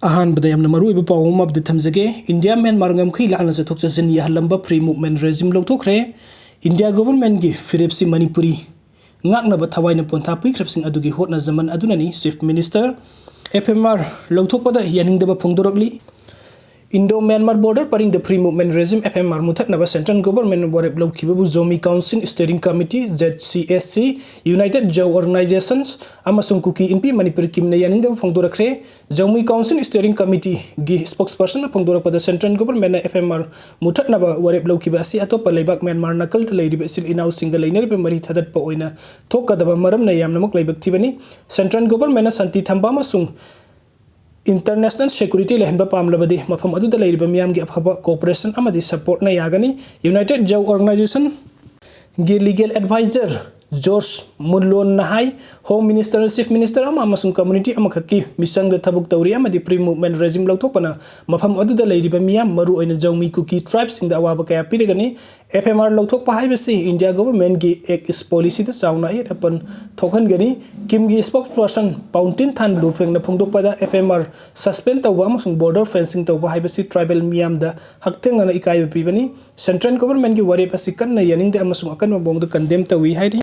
अहानबदा यामना मरुइबा पावम अब थमजगे India Myanmar ngam लाना से थोकचसिन याहलंबा फ्री मूवमेंट रेजिम लौथोखरे इंडिया गवर्नमेंट गी फिरेपसी मणिपुरी ngaknaba thawaiना पोंथा पिख्रबसिंग अदुगी होटना जमन अदुनानी चीफ मिनिस्टर एफएमआर लौथोकपदा यानिंगदबा फोंदोरकली इंडो म्यांमार बॉर्डर परिंग द फ्री मूवमेंट रेजिम एफएमआर मुथकनबा सेंट्रल गवर्नमेंट वरेप लौखिबबु Zomi council steering committee ZCSC united Zo organisations अमसुंग कुकी इनपी मणिपुर किमने यानिंगदबा फोंदोरखरे जोमी काउंसिल स्टीयरिंग कमिटी गी स्पोक्सपर्सन फोंदोरपदा सेंट्रल गवर्नमेंट एफएमआर मुथकनबा वरेप लौखिबा असि अतोपा लेबाक म्यांमार नकल लेरिबे सिल इनाउ सिंगल लेनरिबे मरि थदतपा ओइना थोकदबा मरमना यामनमक लेबक्थिबनी सेंट्रल गवर्नमेंट शांति थंबा अमसुंग इंटरनेशनल सिक्योरिटी लेहनबा पामलबदि मफम अदुदा लेरिबा मियामगी अफबा कोऑपरेशन अमदि सपोर्ट ना यागनी यूनाइटेड जो ऑर्गेनाइजेशन गी लीगल एडवाइजर जॉर्ज मुनलोन नहाई होम मिनिस्टर चीफ मिनिस्टर अमसुंग कम्युनिटी अमखकी मिसंग थबुक तौरी अमदि प्री मूवमेंट रेजिम लौथोकपना मफम अदुदा लेरिबा मियाम मरु ओइना जौमी कुकी ट्राइब्स सिंग अवाबा कया पिरगनी एफएमआर लौथोकपा हाइबसि इंडिया गवर्नमेंट गी एक इस पॉलिसी द साउना एट अपन थोखनगनी किम गी स्पोक्सपर्सन पाउंटिन थान लुफेंग न फोंदोकपदा एफएमआर सस्पेंड तौबा अमसुंग बॉर्डर फेंसिंग तौबा हाइबसि ट्राइबल मियाम द हक्तेंगना इकाय पिबनी सेंट्रल गवर्नमेंट गी वरेप असि कन्ना यानिंग द अमसुंग अकन बोंग द कंडेम तौई हाइदि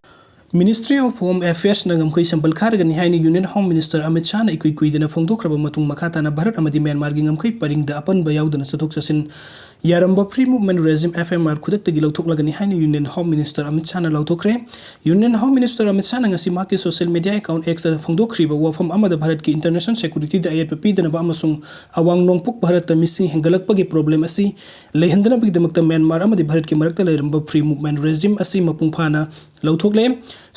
मिनिस्ट्री ऑफ होम अफेयर्स नंगमखै संबल खारगनी हाइनी union home minister Amit Shah ना इकुई कुइदना फोंदोखरबा मतुंग मखाताना भारत अमदि म्यांमार गी ngमखै परिंगदा अपनबा याउदना सथोक ससिन यारंबा फ्री मूवमेंट रेजिम एफएमआर खुदक्तगी लौथोकलगनी हाइनी union home minister Amit Shah ना लौथोखरे union home minister Amit Shah ngasi माकी सोशल मीडिया अकाउंट एक्स फोंदोखरिबा वफम अमदा भारत की इंटरनेशनल सिक्योरिटी द आयत पीदनबा अमसुंग अवांग नोंगपुक भारत मिसिंग हेंगलकपगी प्रॉब्लम असि लेहंदनबगी दमकता म्यांमार अमदि भारत की मरकता लेरंबा फ्री मूवमेंट रेजिम असि मपुंग फाना लौथोकले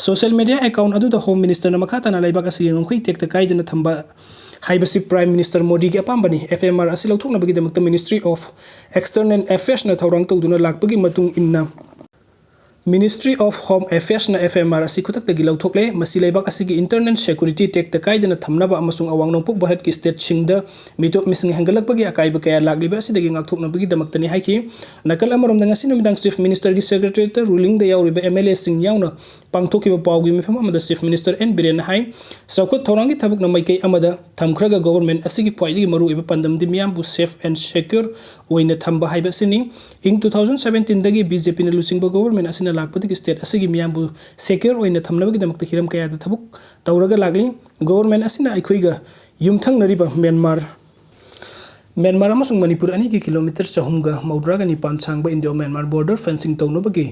social media account अदुदा home minister मखाताना लेबाक असि ngमखै टेक्ता कायदना थंबा हाइबसि प्राइम मिनिस्टर मोदी की अपाम्बनी एफएमआर असि लौथोकनबगी दमकता मिनिस्ट्री ऑफ एक्सटर्नल अफेयर्स ना थौरांग तौदुना लाकपगी मतुंग इन्ना मिनिस्ट्री ऑफ होम अफेयर्स ना एफएमआर असि खुदक्तगी लौथोकले मसि लेबाक असिगी इंटरनल सिक्योरिटी टेक्ता कायदना थमनबा अमसुंग अवांग नोंगपुक भारत की स्टेट सिंगदा मिटोप मिसिंग हेंगलकपगी अकाइब कया लाकलिबा असिदगी ngakthoknabagi damakta ni haiki nakal amarom ngasi numidang chief minister gi secretary ruling da yauriba MLA sing yauna pangthokiba pawgi mifam amada chief minister N Biren hai saukot thorangi thabuk na maikai amada thamkhraga government asigi pwaidigi maru iba pandamdi miyam bu safe and secure oina thamba haiba sini ing 2017 dagi BJP na lusingba government asina lakpati state asigi miyam bu secure oina thamnabagi damakta hiram kaya da thabuk tawraga lagli government asina aikhoiga yumthang nariba Myanmar अमसुंग मणिपुर अनी की kilometre 400 सांगबा Indo Myanmar border fencing तौनबगी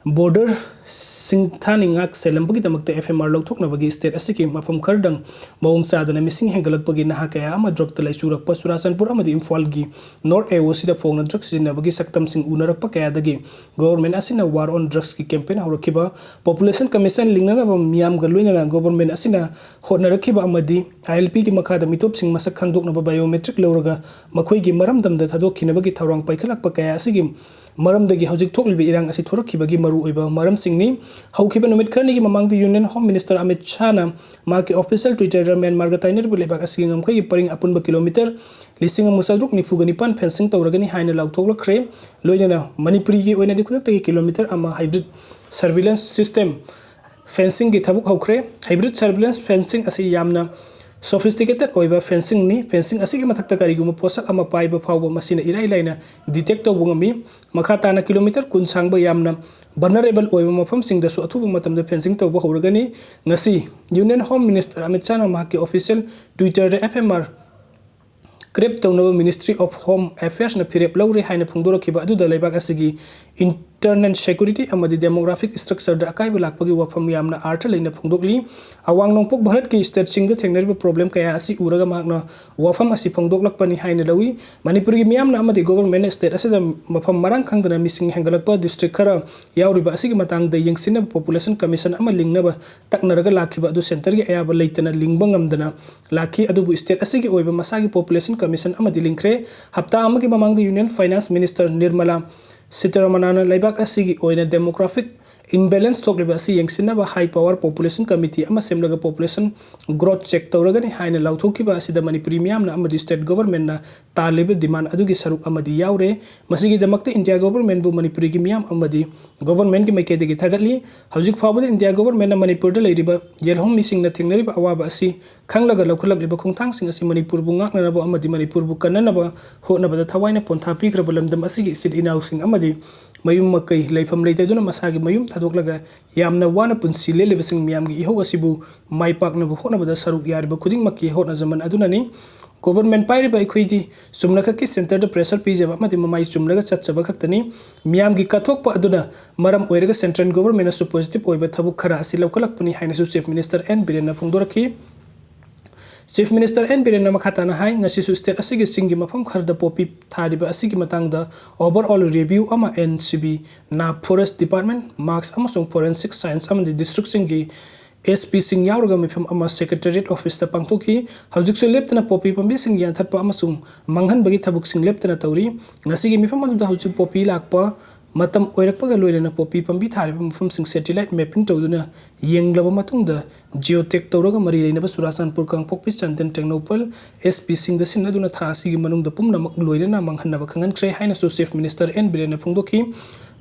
border सिंगथानिंगाक सेलंबगी दमकते FMR लौथोकनबगी state असि मफम खरदंग मौंग चादना मिसिंग हेंगलकपगी नहा कया अमा ड्रग तलाई चुरकप सुराचनपुर अमदि इम्फाल गी नॉर्थ एओसी द फोंग ड्रग सिजनबगी सक्तम सिंग उनरकप कया दगी गवर्नमेंट असिना वार ऑन ड्रग्स की कैंपेन हरखिबा पॉपुलेशन कमीशन लिंगनब मियाम गलुइना गवर्नमेंट असिना होनरखिबा अमदि ILP की मखादा मिटोप सिंग मसक खंदोकनबा बायोमेट्रिक लौरगा मखोइगी मरमदमदा थादोखिनबगी थौरांग पाइखलकप कया असिगी मरमदगी हौजिक थोकलिबि इरांग असि थोरखिबगी मरु ओइबा मरम सिंगनी हौखिबा नुमित खरनिगी ममांग union home minister Amit Shah ना माकी ऑफिशियल ट्विटर म्यांमार गा ताइनर बुलेबाक असि ngमखै परिंग अपुनबा किलोमीटर 1949 फेंसिंग तौरगनी हाइना लाउथोकलख्रे लोइना मणिपुरी की ओइना दिखुलक्तगी किलोमीटर अमा हाइब्रिड सर्विलेंस सिस्टम फेंसिंग की थबुक हौख्रे हाइब्रिड सर्विलेंस फेंसिंग असि यामना सोफिस्टिकेटेड ओइबा फेंसिंग नि फेंसिंग असि के मथक्ता करिगुम पोसक अमा पाइबा फावबा मसिना इराइ लाइना डिटेक्ट तौबुंगमी मखाताना किलोमीटर 10 सांगबा यामना vulnerable ओइबा मफम सिंगदसु अथुबा मतमदा फेंसिंग तौबा हौरगनी ngasi union home minister Amit Shah ना माकी ऑफिशियल ट्विटर रे एफएमआर क्रेप तौनबा मिनिस्ट्री ऑफ होम अफेयर्स ना फिरेप लौरे हाइना फोंदोरखिबा अदुदा लेबाक असिगी इंटरनल सिक्योरिटी अमदि डेमोग्राफिक स्ट्रक्चर द अकाइब लाकपगी वफम यामना आर्थ लेना फोंदोकली अवांग नोंगपुक भारत की स्टेट सिंग द थेंगनरिबा प्रॉब्लम कया असि उरगा मागना वफम असि फोंदोकलकपनि हाइना लवी मणिपुर की मियामना अमदि गवर्नमेंट स्टेट असिदा मफम मरांग खंगदना मिसिंग हेंगलकपा डिस्ट्रिक्ट खरा याउरिबा असिगी मतंग द यंगसिन पॉपुलेशन कमीशन अमा लिंगनबा तकनरगा लाखिबा अदु सेंटर की अयाबा लेतना लिंगबा ngमदना लाखी अदुबु स्टेट असिगी ओइबा मसागी पॉपुलेशन कमीशन अमदि लिंखरे हप्ता अमगी ममांग द union finance minister Nirmala Sitharaman लेबाक असिगी ओइना demographic imbalance thokliba asi yengsinaba high power population committee ama semlaga population growth check tawragani haina lauthokiba asida manipuri miyamna amadi state government na taliba demand adugi saruk amadi yaure masigi damakta india government bu manipuri gi miyam amadi government gi maikede gi thagatli hojik fawbada india government na manipur da leiriba yelhom mising na thingnariba awaba asi khanglaga lakhulagliba khongthang sing asi manipur bu ngakna ba amadi manipur bu kanana hona ba thawaina pontha pikra balamdam asigi sid inaw sing amadi mayum makai leifam leitaduna masagi mayum thadoglaga yamna wana punsi lelebasing miyamgi iho asibu maipakna bu hona bada saruk yariba khuding makki hona zaman aduna ni government pairi ba ikhoidi sumna ki center da pressure pijaba mati mamai sumlaga chatchaba khaktani miyamgi kathokpa aduna maram oiraga central government su positive oiba thabuk khara asi laukalakpani haina su chief minister n birena phungdoraki Chief Minister N Birena makhatana hai ngasi su state asigi singi mafam kharda popi thariba asigi matangda overall review ama NCB na forest department marks amasung forensic science ama district singi SP sing yaurga mifam ama secretariat office ta pangtoki hawjik su leptana popi pambi sing yan thatpa amasung manghan bagi thabuk sing leptana tawri ngasi gi mifam adu hawjik popi lakpa matam oirakpaga loirena popi pambi thariba mafam sing satellite mapping tawduna yenglaba matungda geotech tawraga mari leinaba Surasanpur kangpokpi Chandan Technopal SP sing da sinaduna tha asigi manungda pumnamak loirena manghanaba khangan kre haina su chief minister N Birena phungdoki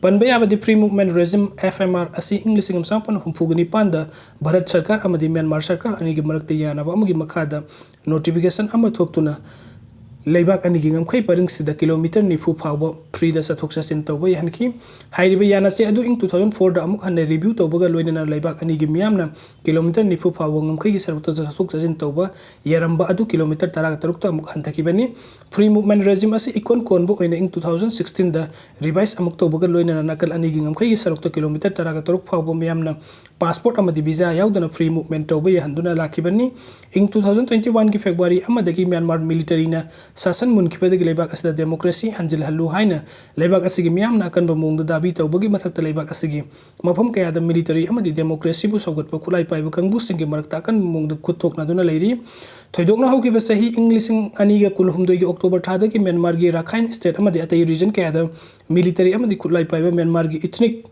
panba yabadi free movement regime FMR asi english ngam sampan humpugani panda Bharat Sarkar amadi Myanmar Sarkar anigi marakte yanaba amagi makhada notification ama thoktuna leibak ani gi ngamkhai paring sida kilometer nifu phawba free da sathok sasin tawba yanki hairiba yana se adu in 2004 da amuk hanne review tawbaga loinana leibak ani gi miyamna kilometer nifu phawba ngamkhai gi sarukta sathok sasin tawba yaramba adu kilometer 13 ta amuk hanthaki bani free movement regime asi ikon konbo oina in 2016 da revise amuk tawbaga loinana nakal ani gi ngamkhai gi sarukta kilometer 13 phawba miyamna passport amadi visa yaudana free movement tawba yahanduna lakibani in 2021 gi February amadagi Myanmar military na sasan munkipedagi leibak asida democracy hanjil hallu haina leibak asigi miyamna akanba mungda dabi tawbagi mathakta leibak asigi mafam kayada military amadi democracy bu sawgatpa khulai paiba kangbu singi marakta akan mungda khuthokna duna leiri thoidokna haukiba sahi english aniga kulhumdoi gi October thadagi Myanmar gi Rakhine state amadi atai region kayada military amadi khulai paiba Myanmar gi ethnic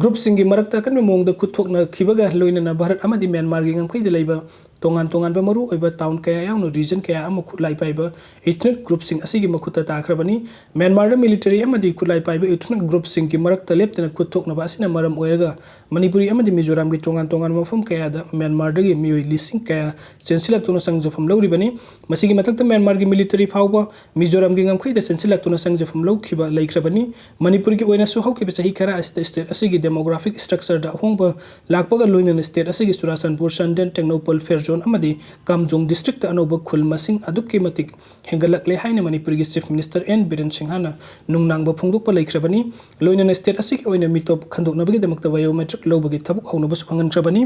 group singi marakta kan mongda khuthokna khibaga loinana Bharat amadi Myanmar gi ngamkhai de leiba tongan tongan ba maru oiba town kaya yaunu region kaya ama khulai paiba ethnic group sing asigi makhuta takrabani Myanmar da military amadi khulai paiba ethnic group sing ki marakta leptana khuthokna ba asina maram oiraga Manipuri amadi Mizoram gi tongan tongan mafam kaya da Myanmar da gi mioi lising kaya sensilak tuna sangjafam lawribani masigi matakta Myanmar gi military phawba Mizoram gi ngamkhai da sensilak tuna sangjafam lawkhiba laikhrabani Manipur gi oina su haukiba chahi khara asida state asigi demographic structure da hongba lakpaga loinana state asigi Surasanpur Chandan Technopal Fairjo amadi Kamjong district ta anoba khul masing adukki matik hengalakle haina Manipur gi chief minister N Biren Singhana nungnang ba phungdokpa laikhrabani loinana state asigi oina mitop khandoknabagi damakta biometric lobagi thabuk haunaba su khangan trabani